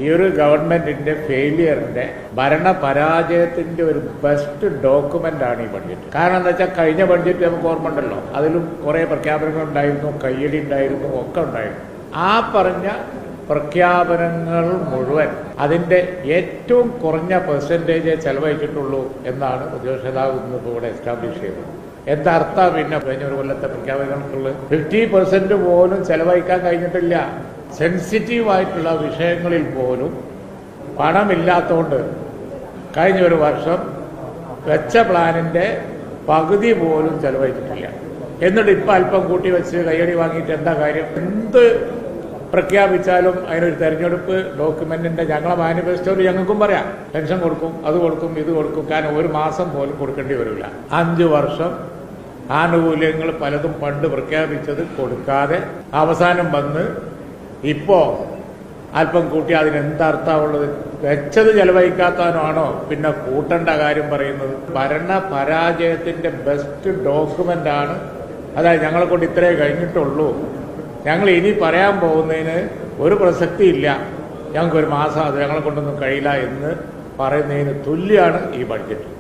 ഈ ഒരു ഗവൺമെന്റിന്റെ ഫെയിലിയറിന്റെ ഭരണപരാജയത്തിന്റെ ഒരു ബെസ്റ്റ് ഡോക്യുമെന്റ് ആണ് ഈ ബഡ്ജറ്റ്. കാരണം എന്താ വെച്ചാൽ കഴിഞ്ഞ ബഡ്ജറ്റ് നമുക്ക് ഓർമ്മ ഉണ്ടല്ലോ, അതിലും കുറെ പ്രഖ്യാപനങ്ങൾ ഉണ്ടായിരുന്നു, കയ്യടി ഉണ്ടായിരുന്നു, ഒക്കെ ഉണ്ടായിരുന്നു. ആ പറഞ്ഞ പ്രഖ്യാപനങ്ങൾ മുഴുവൻ അതിന്റെ ഏറ്റവും കുറഞ്ഞ പെർസെൻറ്റേജ് ചെലവഴിച്ചിട്ടുള്ളൂ എന്നാണ് പ്രതിപക്ഷ നേതാവ് ഇന്നിപ്പോൾ ഇവിടെ എസ്റ്റാബ്ലിഷ് ചെയ്തത്. എന്താർത്ഥം പിന്നെ കഴിഞ്ഞ ഒരു കൊല്ലത്തെ പ്രഖ്യാപനങ്ങൾക്കുള്ളത് 50% പോലും ചെലവഴിക്കാൻ കഴിഞ്ഞിട്ടില്ല. സെൻസിറ്റീവ് ആയിട്ടുള്ള വിഷയങ്ങളിൽ പോലും പണമില്ലാത്തതുകൊണ്ട് കഴിഞ്ഞ ഒരു വർഷം വെച്ച പ്ലാനിന്റെ പകുതി പോലും ചെലവഴിച്ചിട്ടില്ല. എന്നിട്ട് ഇപ്പം അല്പം കൂട്ടി വെച്ച് കയ്യടി വാങ്ങിയിട്ട് എന്താ കാര്യം? എന്ത് പ്രഖ്യാപിച്ചാലും അതിനൊരു തെരഞ്ഞെടുപ്പ് ഡോക്യുമെന്റിന്റെ ഞങ്ങളെ മാനിഫെസ്റ്റോയിൽ ഞങ്ങൾക്കും പറയാം, പെൻഷൻ കൊടുക്കും, അത് കൊടുക്കും, ഇത് കൊടുക്കും. കാരണം ഒരു മാസം പോലും കൊടുക്കേണ്ടി വരില്ല. 5 വർഷം ആനുകൂല്യങ്ങൾ പലതും പണ്ട് പ്രഖ്യാപിച്ചത് കൊടുക്കാതെ അവസാനം വന്ന് ഇപ്പോ അല്പം കൂട്ടി അതിനെന്തർത്ഥമുള്ളത്? വെച്ചത് ചെലവഴിക്കാത്തവനാണോ പിന്നെ കൂട്ടേണ്ട കാര്യം പറയുന്നത്? ഭരണപരാജയത്തിന്റെ ബെസ്റ്റ് ഡോക്യുമെന്റ് ആണ്. അതായത് ഞങ്ങളെ കൊണ്ട് ഇത്രേ കഴിഞ്ഞിട്ടുള്ളൂ, ഞങ്ങൾ ഇനി പറയാൻ പോകുന്നതിന് ഒരു പ്രസക്തിയില്ല, ഞങ്ങൾക്കൊരു മാസം അത് ഞങ്ങളെ കൊണ്ടൊന്നും കഴിയില്ല എന്ന് പറയുന്നതിന് തുല്യമാണ് ഈ ബഡ്ജറ്റ്.